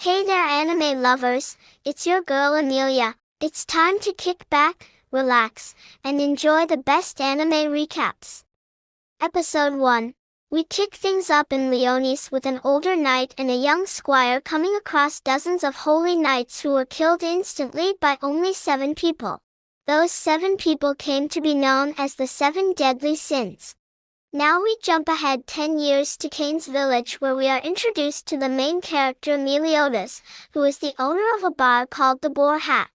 Hey there anime lovers, it's your girl Emilia. It's time to kick back, relax, and enjoy the best anime recaps. Episode 1. We kick things up in Leonis with an older knight and a young squire coming across dozens of holy knights who were killed instantly by only 7 people. Those 7 people came to be known as the 7 deadly sins. Now we jump ahead 10 years to Kane's village where we are introduced to the main character Meliodas, who is the owner of a bar called the Boar Hat.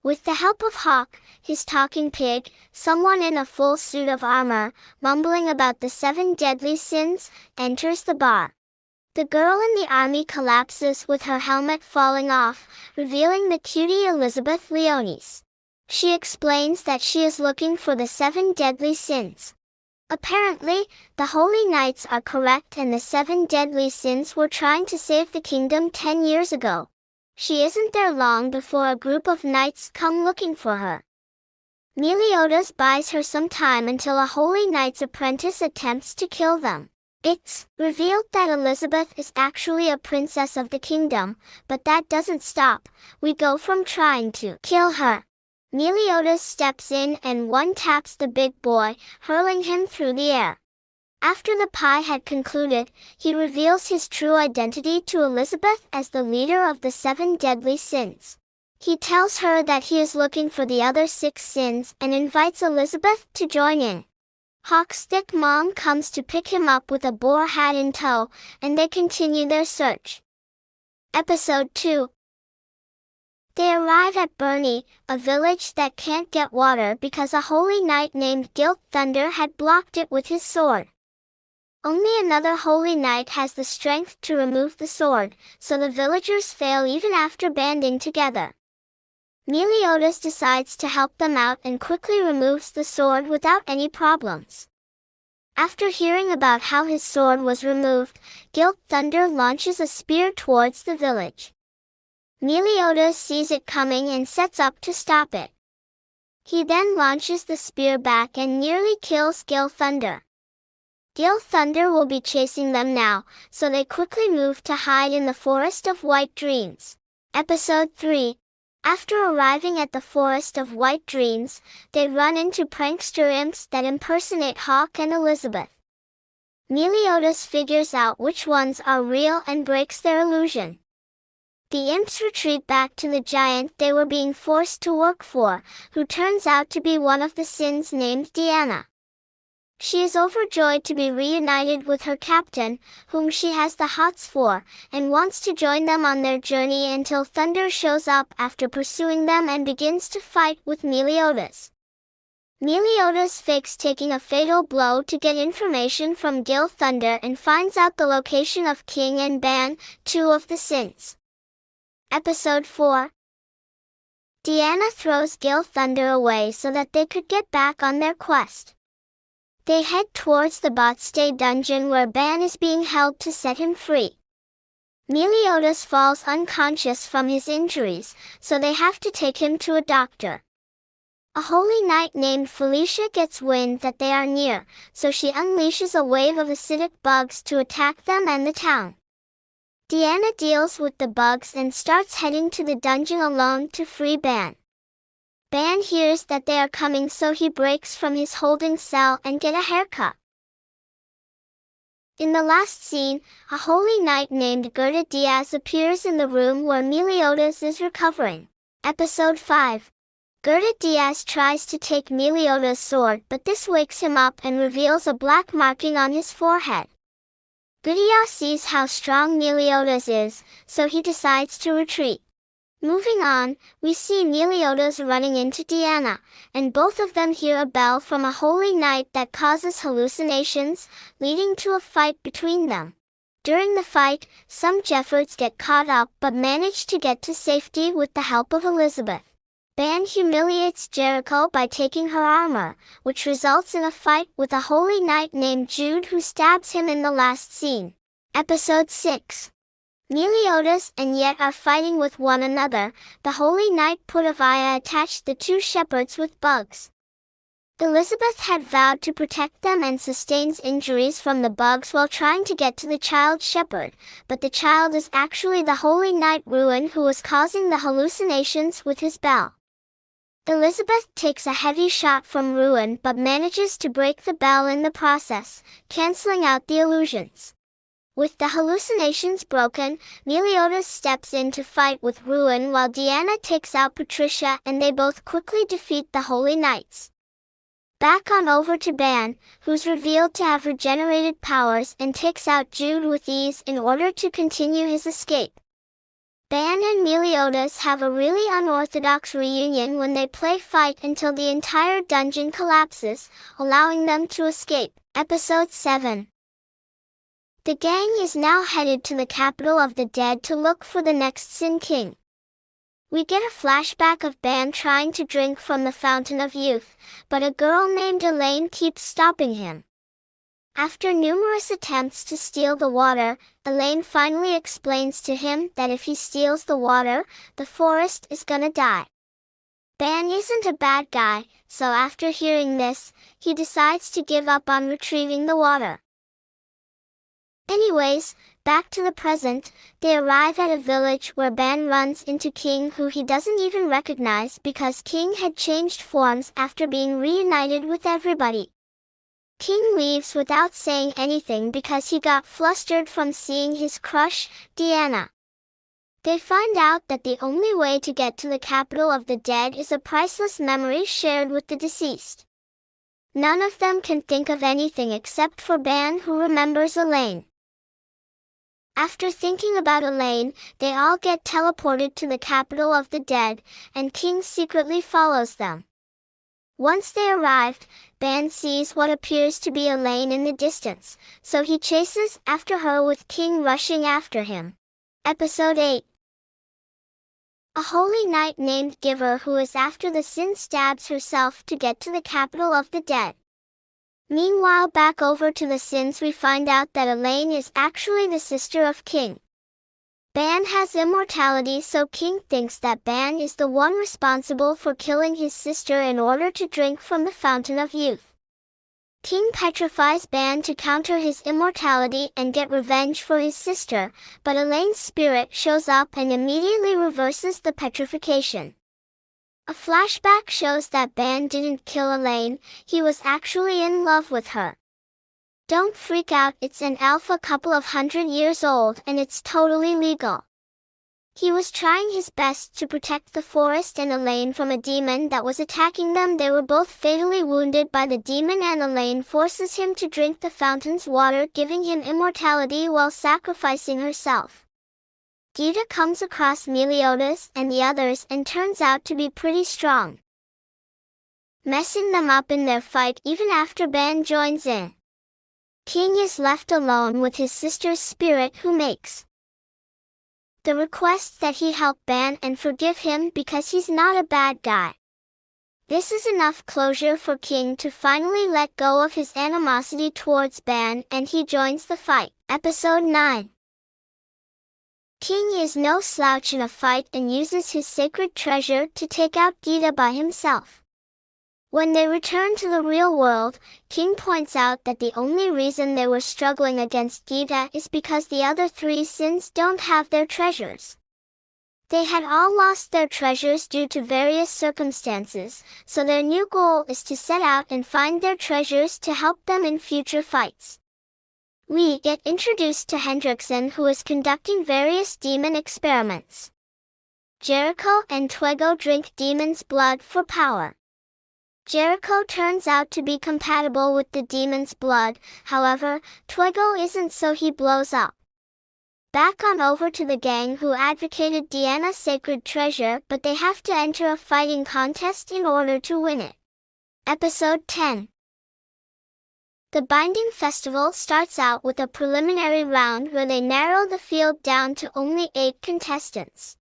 With the help of Hawk, his talking pig, someone in a full suit of armor, mumbling about the 7 deadly sins, enters the bar. The girl in the army collapses with her helmet falling off, revealing the cutie Elizabeth Leonis. She explains that she is looking for the 7 deadly sins. Apparently, the Holy Knights are correct and the 7 deadly sins were trying to save the kingdom 10 years ago. She isn't there long before a group of knights come looking for her. Meliodas buys her some time until a Holy Knight's apprentice attempts to kill them. It's revealed that Elizabeth is actually a princess of the kingdom, but that doesn't stop. We go from trying to kill her. Meliodas steps in and one-taps the big boy, hurling him through the air. After the pie had concluded, he reveals his true identity to Elizabeth as the leader of the 7 deadly sins. He tells her that he is looking for the other 6 sins and invites Elizabeth to join in. Hawk's thick mom comes to pick him up with a boar hat in tow, and they continue their search. Episode 2. They arrive at Burney, a village that can't get water because a holy knight named Guilt Thunder had blocked it with his sword. Only another holy knight has the strength to remove the sword, so the villagers fail even after banding together. Meliodas decides to help them out and quickly removes the sword without any problems. After hearing about how his sword was removed, Guilt Thunder launches a spear towards the village. Meliodas sees it coming and sets up to stop it. He then launches the spear back and nearly kills Guilt Thunder. Guilt Thunder will be chasing them now, so they quickly move to hide in the Forest of White Dreams. Episode 3. After arriving at the Forest of White Dreams, they run into prankster imps that impersonate Hawk and Elizabeth. Meliodas figures out which ones are real and breaks their illusion. The imps retreat back to the giant they were being forced to work for, who turns out to be one of the sins named Diana. She is overjoyed to be reunited with her captain, whom she has the hots for, and wants to join them on their journey until Thunder shows up after pursuing them and begins to fight with Meliodas. Meliodas fakes taking a fatal blow to get information from Guilt Thunder and finds out the location of King and Ban, 2 of the sins. Episode 4. Diana throws Guilt Thunder away so that they could get back on their quest. They head towards the Botstay dungeon where Ban is being held to set him free. Meliodas falls unconscious from his injuries, so they have to take him to a doctor. A holy knight named Felicia gets wind that they are near, so she unleashes a wave of acidic bugs to attack them and the town. Diana deals with the bugs and starts heading to the dungeon alone to free Ban. Ban hears that they are coming, so he breaks from his holding cell and get a haircut. In the last scene, a holy knight named Gerda Diaz appears in the room where Meliodas is recovering. Episode 5. Gerda Diaz tries to take Meliodas' sword, but this wakes him up and reveals a black marking on his forehead. Gerda sees how strong Meliodas is, so he decides to retreat. Moving on, we see Meliodas running into Diana, and both of them hear a bell from a holy knight that causes hallucinations, leading to a fight between them. During the fight, some Jeffords get caught up but manage to get to safety with the help of Elizabeth. Ban humiliates Jericho by taking her armor, which results in a fight with a holy knight named Jude who stabs him in the last scene. Episode 6. Meliodas and Yet are fighting with one another. The holy knight Putavaya attached the 2 shepherds with bugs. Elizabeth had vowed to protect them and sustains injuries from the bugs while trying to get to the child shepherd, but the child is actually the holy knight Ruin who was causing the hallucinations with his bell. Elizabeth takes a heavy shot from Ruin but manages to break the bell in the process, cancelling out the illusions. With the hallucinations broken, Meliodas steps in to fight with Ruin while Diana takes out Patricia and they both quickly defeat the holy knights. Back on over to Ban, who's revealed to have regenerated powers and takes out Jude with ease in order to continue his escape. Ban and Meliodas have a really unorthodox reunion when they play fight until the entire dungeon collapses, allowing them to escape. Episode 7. The gang is now headed to the capital of the dead to look for the next Sin King. We get a flashback of Ban trying to drink from the Fountain of Youth, but a girl named Elaine keeps stopping him. After numerous attempts to steal the water, Elaine finally explains to him that if he steals the water, the forest is gonna die. Ban isn't a bad guy, so after hearing this, he decides to give up on retrieving the water. Anyways, back to the present, they arrive at a village where Ban runs into King who he doesn't even recognize because King had changed forms after being reunited with everybody. King leaves without saying anything because he got flustered from seeing his crush, Diana. They find out that the only way to get to the capital of the dead is a priceless memory shared with the deceased. None of them can think of anything except for Ban who remembers Elaine. After thinking about Elaine, they all get teleported to the capital of the dead, and King secretly follows them. Once they arrived, Ban sees what appears to be Elaine in the distance, so he chases after her with King rushing after him. Episode 8. A holy knight named Giver who is after the Sin stabs herself to get to the capital of the dead. Meanwhile, back over to the Sins, we find out that Elaine is actually the sister of King. Ban has immortality, so King thinks that Ban is the one responsible for killing his sister in order to drink from the Fountain of Youth. King petrifies Ban to counter his immortality and get revenge for his sister, but Elaine's spirit shows up and immediately reverses the petrification. A flashback shows that Ban didn't kill Elaine, he was actually in love with her. Don't freak out, it's an elf a couple of 100 years old and it's totally legal. He was trying his best to protect the forest and Elaine from a demon that was attacking them. They were both fatally wounded by the demon and Elaine forces him to drink the fountain's water, giving him immortality while sacrificing herself. Gita comes across Meliodas and the others and turns out to be pretty strong, messing them up in their fight even after Ban joins in. King is left alone with his sister's spirit who makes the request that he help Ban and forgive him because he's not a bad guy. This is enough closure for King to finally let go of his animosity towards Ban and he joins the fight. Episode 9. King is no slouch in a fight and uses his sacred treasure to take out Gita by himself. When they return to the real world, King points out that the only reason they were struggling against Gita is because the other three Sins don't have their treasures. They had all lost their treasures due to various circumstances, so their new goal is to set out and find their treasures to help them in future fights. We get introduced to Hendrickson who is conducting various demon experiments. Jericho and Twego drink demon's blood for power. Jericho turns out to be compatible with the demon's blood, however, Twego isn't, so he blows up. Back on over to the gang who advocated Diana's sacred treasure, but they have to enter a fighting contest in order to win it. Episode 10. The Binding Festival starts out with a preliminary round where they narrow the field down to only 8 contestants.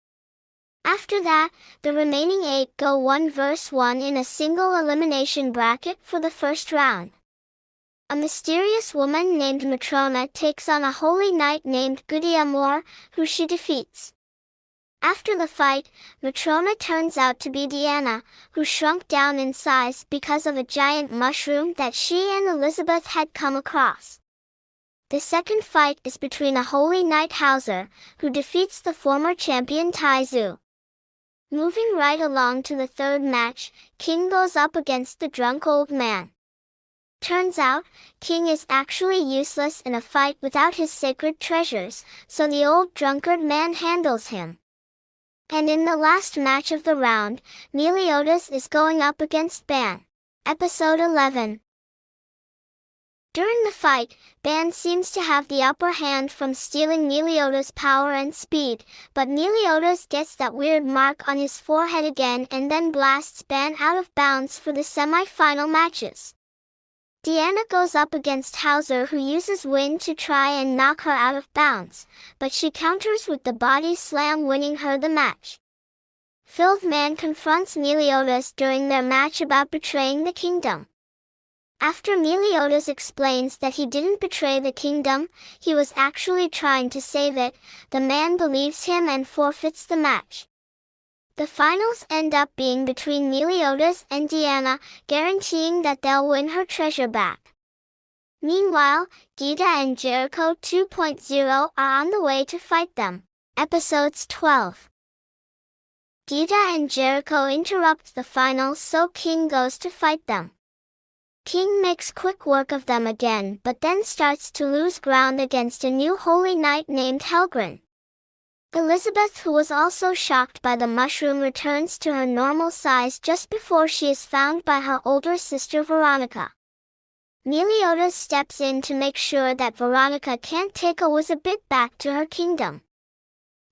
After that, the remaining 8 go 1 vs 1 in a single elimination bracket for the first round. A mysterious woman named Matrona takes on a holy knight named Gudiamor, who she defeats. After the fight, Matrona turns out to be Diana, who shrunk down in size because of a giant mushroom that she and Elizabeth had come across. The second fight is between a holy knight Hauser, who defeats the former champion Taizai. Moving right along to the third match, King goes up against the drunk old man. Turns out, King is actually useless in a fight without his sacred treasures, so the old drunkard man handles him. And in the last match of the round, Meliodas is going up against Ban. Episode 11. During the fight, Ban seems to have the upper hand from stealing Meliodas' power and speed, but Meliodas gets that weird mark on his forehead again and then blasts Ban out of bounds for the semi-final matches. Diana goes up against Hauser, who uses wind to try and knock her out of bounds, but she counters with the body slam, winning her the match. Filth Man confronts Meliodas during their match about betraying the kingdom. After Meliodas explains that he didn't betray the kingdom, he was actually trying to save it, the man believes him and forfeits the match. The finals end up being between Meliodas and Diana, guaranteeing that they'll win her treasure back. Meanwhile, Gita and Jericho 2.0 are on the way to fight them. Episodes 12. Gita and Jericho interrupt the finals, so King goes to fight them. King makes quick work of them again, but then starts to lose ground against a new holy knight named Helgrin. Elizabeth, who was also shocked by the mushroom, returns to her normal size just before she is found by her older sister Veronica. Meliodas steps in to make sure that Veronica can't take Elizabeth back to her kingdom.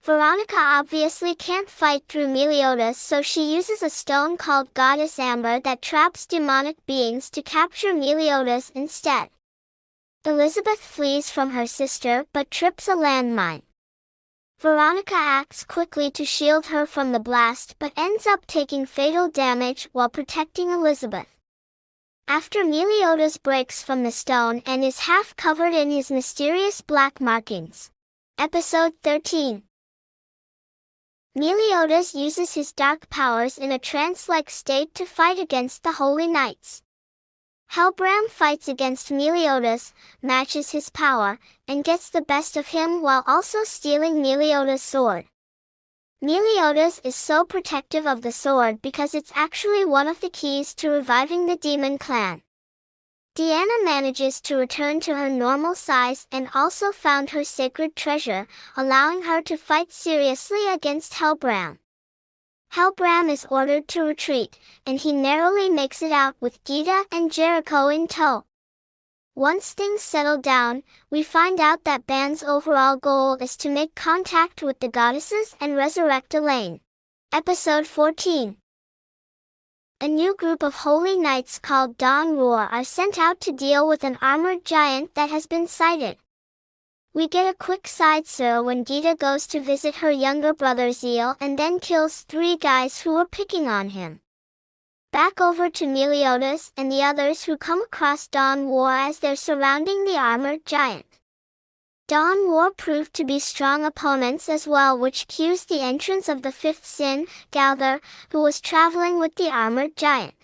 Veronica obviously can't fight through Meliodas, so she uses a stone called Goddess Amber that traps demonic beings to capture Meliodas instead. Elizabeth flees from her sister but trips a landmine. Veronica acts quickly to shield her from the blast but ends up taking fatal damage while protecting Elizabeth. After Meliodas breaks from the stone and is half covered in his mysterious black markings. Episode 13. Meliodas uses his dark powers in a trance-like state to fight against the Holy Knights. Helbram fights against Meliodas, matches his power, and gets the best of him while also stealing Meliodas' sword. Meliodas is so protective of the sword because it's actually one of the keys to reviving the demon clan. Diana manages to return to her normal size and also found her sacred treasure, allowing her to fight seriously against Helbram. Helbram is ordered to retreat, and he narrowly makes it out with Gita and Jericho in tow. Once things settle down, we find out that Ban's overall goal is to make contact with the goddesses and resurrect Elaine. Episode 14. A new group of holy knights called Dawn Roar are sent out to deal with an armored giant that has been sighted. We get a quick side sir when Gita goes to visit her younger brother Zeal and then kills 3 guys who were picking on him. Back over to Meliodas and the others who come across Dawn War as they're surrounding the armored giant. Dawn War proved to be strong opponents as well, which cues the entrance of the 5th sin, Gauther, who was traveling with the armored giant.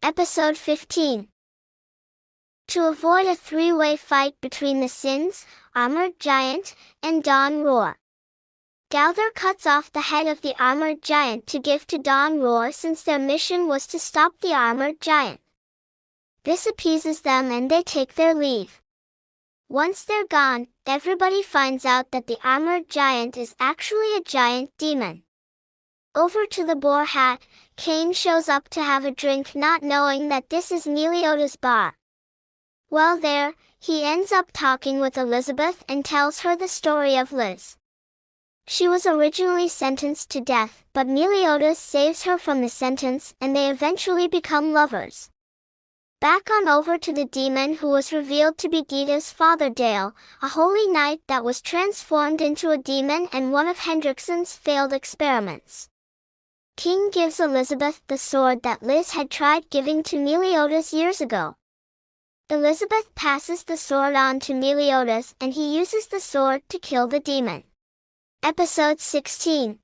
Episode 15. To avoid a 3-way fight between the Sins, Armored Giant, and Dawn Roar, Gauther cuts off the head of the armored giant to give to Dawn Roar since their mission was to stop the armored giant. This appeases them and they take their leave. Once they're gone, everybody finds out that the armored giant is actually a giant demon. Over to the boar hat, Cain shows up to have a drink, not knowing that this is Meliodas' bar. While there, he ends up talking with Elizabeth and tells her the story of Liz. She was originally sentenced to death, but Meliodas saves her from the sentence and they eventually become lovers. Back on over to the demon who was revealed to be Gita's father Dale, a holy knight that was transformed into a demon and one of Hendrickson's failed experiments. King gives Elizabeth the sword that Liz had tried giving to Meliodas years ago. Elizabeth passes the sword on to Meliodas and he uses the sword to kill the demon. Episode 16.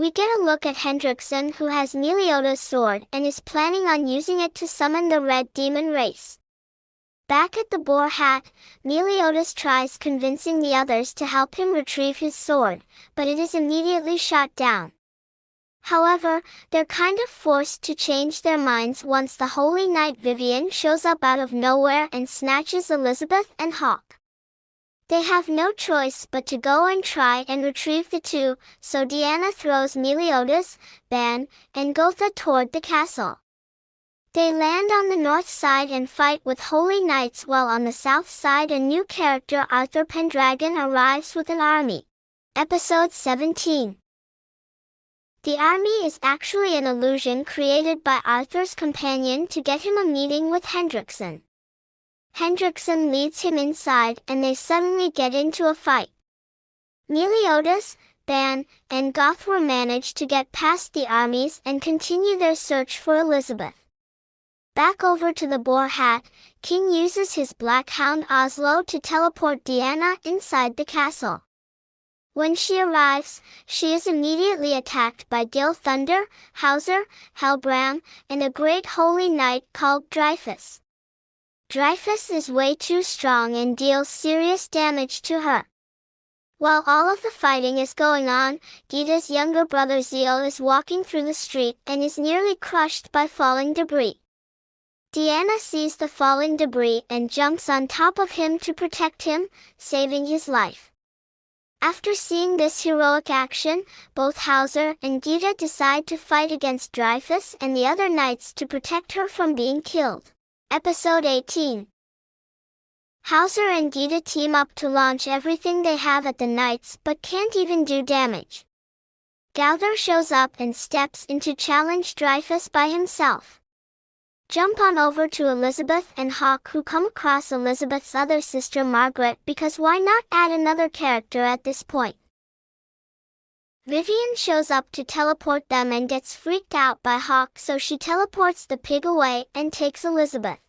We get a look at Hendrickson, who has Meliodas' sword and is planning on using it to summon the red demon race. Back at the Boar Hat, Meliodas tries convincing the others to help him retrieve his sword, but it is immediately shot down. However, they're kind of forced to change their minds once the Holy Knight Vivian shows up out of nowhere and snatches Elizabeth and Hawk. They have no choice but to go and try and retrieve the two, so Diana throws Meliodas, Ban, and Gotha toward the castle. They land on the north side and fight with Holy Knights, while on the south side a new character, Arthur Pendragon, arrives with an army. Episode 17. The army is actually an illusion created by Arthur's companion to get him a meeting with Hendrickson. Hendrickson leads him inside and they suddenly get into a fight. Meliodas, Ban, and Gothra manage to get past the armies and continue their search for Elizabeth. Back over to the Boar Hat, King uses his black hound Oslo to teleport Diana inside the castle. When she arrives, she is immediately attacked by Gil Thunder, Hauser, Helbram, and a great holy knight called Dreyfus. Dreyfus is way too strong and deals serious damage to her. While all of the fighting is going on, Gita's younger brother Zeal is walking through the street and is nearly crushed by falling debris. Diana sees the falling debris and jumps on top of him to protect him, saving his life. After seeing this heroic action, both Hauser and Gita decide to fight against Dreyfus and the other knights to protect her from being killed. Episode 18. Hauser and Gita team up to launch everything they have at the knights but can't even do damage. Gowther shows up and steps in to challenge Dreyfus by himself. Jump on over to Elizabeth and Hawk, who come across Elizabeth's other sister Margaret, because why not add another character at this point? Vivian shows up to teleport them and gets freaked out by Hawk, so she teleports the pig away and takes Elizabeth.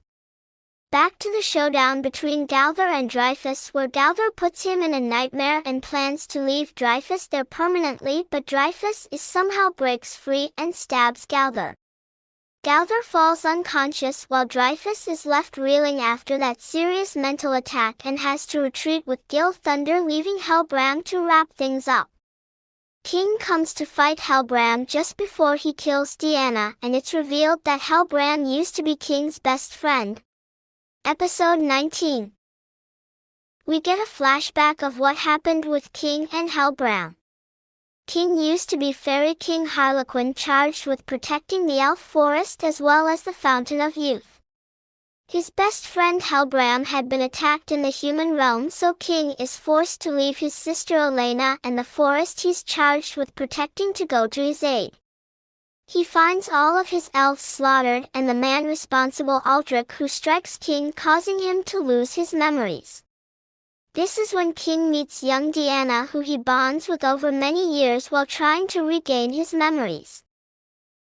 Back to the showdown between Gowther and Dreyfus, where Gowther puts him in a nightmare and plans to leave Dreyfus there permanently, but Dreyfus somehow breaks free and stabs Gowther. Gowther falls unconscious while Dreyfus is left reeling after that serious mental attack and has to retreat with Gil Thunder, leaving Helbram to wrap things up. King comes to fight Helbram just before he kills Diana, and it's revealed that Helbram used to be King's best friend. Episode 19. We get a flashback of what happened with King and Helbram. King used to be Fairy King Harlequin, charged with protecting the elf forest as well as the Fountain of Youth. His best friend Helbram had been attacked in the human realm, so King is forced to leave his sister Elena and the forest he's charged with protecting to go to his aid. He finds all of his elves slaughtered and the man responsible, Aldrich, who strikes King, causing him to lose his memories. This is when King meets young Diana, who he bonds with over many years while trying to regain his memories.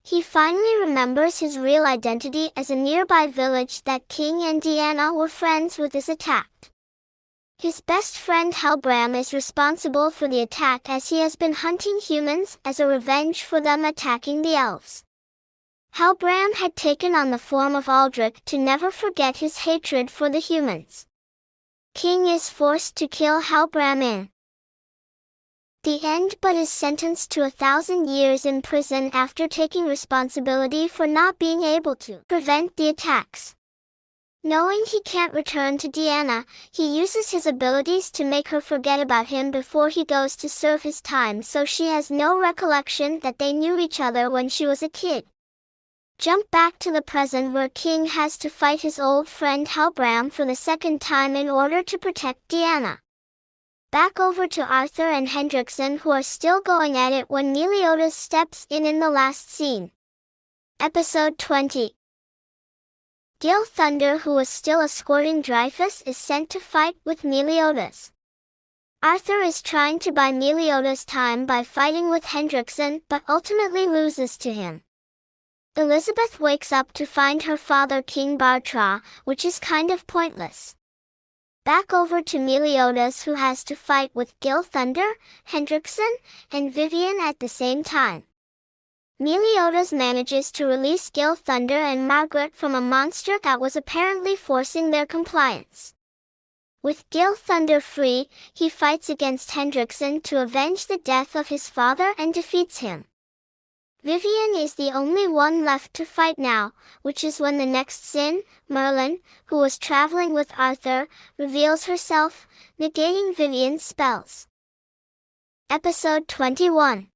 He finally remembers his real identity as a nearby village that King and Diana were friends with is attacked. His best friend Helbram is responsible for the attack, as he has been hunting humans as a revenge for them attacking the elves. Helbram had taken on the form of Aldrich to never forget his hatred for the humans. King is forced to kill Helbram in the end, but is sentenced to 1,000 years in prison after taking responsibility for not being able to prevent the attacks. Knowing he can't return to Diana, he uses his abilities to make her forget about him before he goes to serve his time, so she has no recollection that they knew each other when she was a kid. Jump back to the present, where King has to fight his old friend Helbram for the second time in order to protect Diana. Back over to Arthur and Hendrickson, who are still going at it when Meliodas steps in the last scene. Episode 20. Gil Thunder, who was still escorting Dreyfus, is sent to fight with Meliodas. Arthur is trying to buy Meliodas time by fighting with Hendrickson, but ultimately loses to him. Elizabeth wakes up to find her father King Bartra, which is kind of pointless. Back over to Meliodas, who has to fight with Gil Thunder, Hendrickson, and Vivian at the same time. Meliodas manages to release Gil Thunder and Margaret from a monster that was apparently forcing their compliance. With Gil Thunder free, he fights against Hendrickson to avenge the death of his father and defeats him. Vivian is the only one left to fight now, which is when the next Sin, Merlin, who was traveling with Arthur, reveals herself, negating Vivian's spells. Episode 21.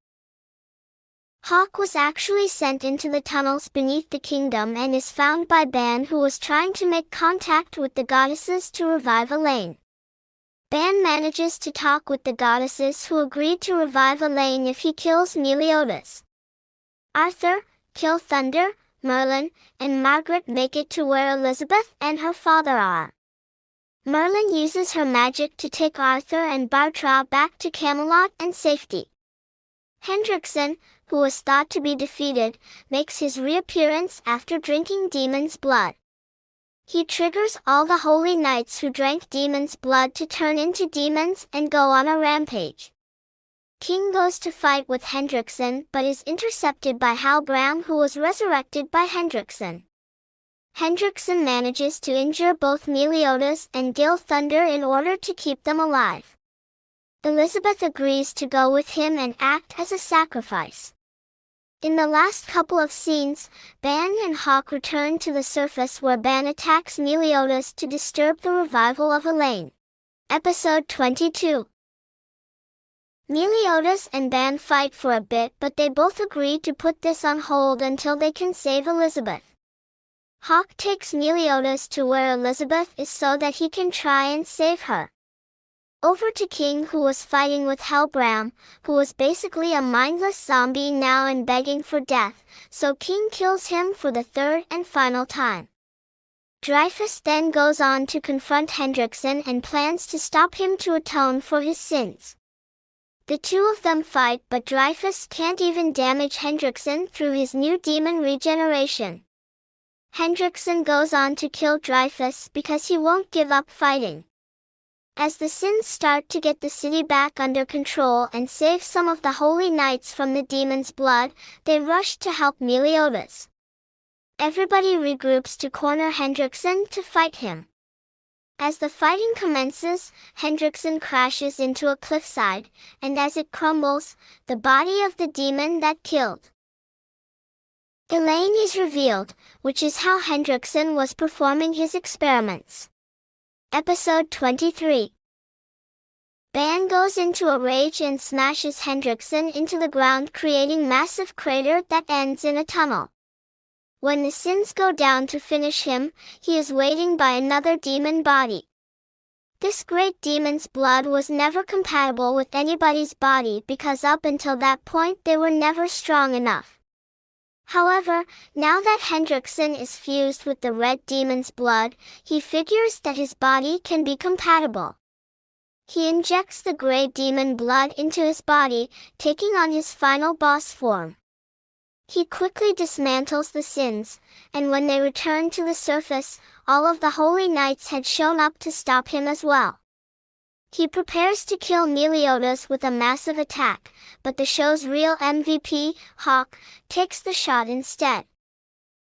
Hawk was actually sent into the tunnels beneath the kingdom and is found by Ban, who was trying to make contact with the goddesses to revive Elaine. Ban manages to talk with the goddesses, who agree to revive Elaine if he kills Meliodas. Arthur, Gil Thunder, Merlin, and Margaret make it to where Elizabeth and her father are. Merlin uses her magic to take Arthur and Bartra back to Camelot and safety. Hendrickson, who was thought to be defeated, makes his reappearance after drinking demon's blood. He triggers all the holy knights who drank demon's blood to turn into demons and go on a rampage. King goes to fight with Hendrickson but is intercepted by Halbrand, who was resurrected by Hendrickson. Hendrickson manages to injure both Meliodas and Gil Thunder in order to keep them alive. Elizabeth agrees to go with him and act as a sacrifice. In the last couple of scenes, Ban and Hawk return to the surface where Ban attacks Meliodas to disturb the revival of Elaine. Episode 22. Meliodas and Ban fight for a bit, but they both agree to put this on hold until they can save Elizabeth. Hawk takes Meliodas to where Elizabeth is so that he can try and save her. Over to King, who was fighting with Halbrand, who was basically a mindless zombie now and begging for death, so King kills him for the third and final time. Dreyfus then goes on to confront Hendrickson and plans to stop him to atone for his sins. The two of them fight, but Dreyfus can't even damage Hendrickson through his new demon regeneration. Hendrickson goes on to kill Dreyfus because he won't give up fighting. As the Sins start to get the city back under control and save some of the holy knights from the demon's blood, they rush to help Meliodas. Everybody regroups to corner Hendrickson to fight him. As the fighting commences, Hendrickson crashes into a cliffside, and as it crumbles, the body of the demon that killed Elaine is revealed, which is how Hendrickson was performing his experiments. Episode 23. Ban goes into a rage and smashes Hendrickson into the ground, creating massive crater that ends in a tunnel. When the Sins go down to finish him, he is waiting by another demon body. This great demon's blood was never compatible with anybody's body because up until that point they were never strong enough. However, now that Hendrickson is fused with the red demon's blood, he figures that his body can be compatible. He injects the gray demon blood into his body, taking on his final boss form. He quickly dismantles the Sins, and when they return to the surface, all of the holy knights had shown up to stop him as well. He prepares to kill Meliodas with a massive attack, but the show's real MVP, Hawk, takes the shot instead.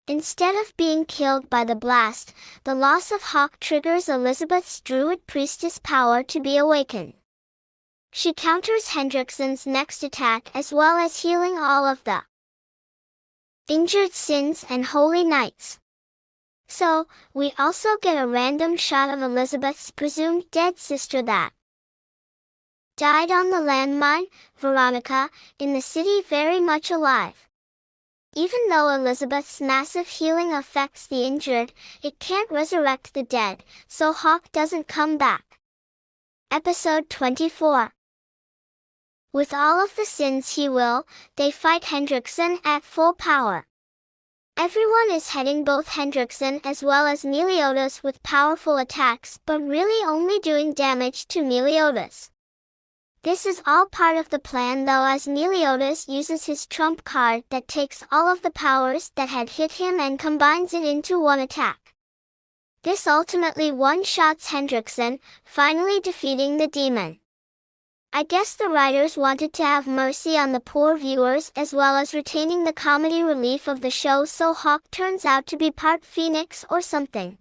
Instead of being killed by the blast, the loss of Hawk triggers Elizabeth's druid priestess power to be awakened. She counters Hendrickson's next attack as well as healing all of the injured Sins and holy knights. So, we also get a random shot of Elizabeth's presumed dead sister that died on the landmine, Veronica, in the city, very much alive. Even though Elizabeth's massive healing affects the injured, it can't resurrect the dead, so Hawk doesn't come back. Episode 24. With all of the Sins they fight Hendrickson at full power. Everyone is heading both Hendrickson as well as Meliodas with powerful attacks, but really only doing damage to Meliodas. This is all part of the plan though, as Meliodas uses his trump card that takes all of the powers that had hit him and combines it into one attack. This ultimately one-shots Hendrickson, finally defeating the demon. I guess the writers wanted to have mercy on the poor viewers as well as retaining the comedy relief of the show, so Hawk turns out to be part phoenix or something.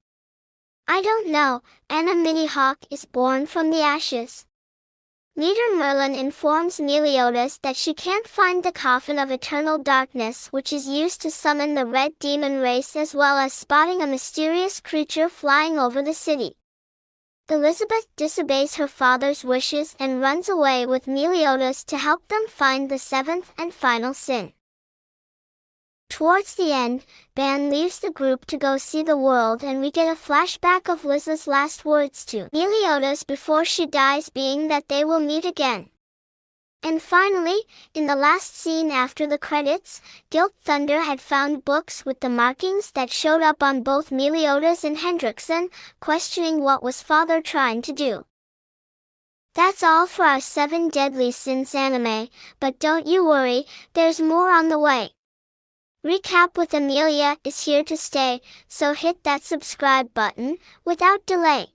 I don't know, and a mini Hawk is born from the ashes. Leader Merlin informs Meliodas that she can't find the coffin of eternal darkness, which is used to summon the red demon race, as well as spotting a mysterious creature flying over the city. Elizabeth disobeys her father's wishes and runs away with Meliodas to help them find the seventh and final sin. Towards the end, Ban leaves the group to go see the world, and we get a flashback of Liz's last words to Meliodas before she dies being that they will meet again. And finally, in the last scene after the credits, Guilt Thunder had found books with the markings that showed up on both Meliodas and Hendrickson, questioning what was father trying to do. That's all for our 7 Deadly Sins anime, but don't you worry, there's more on the way. Recap with Emilia is here to stay, so hit that subscribe button, without delay.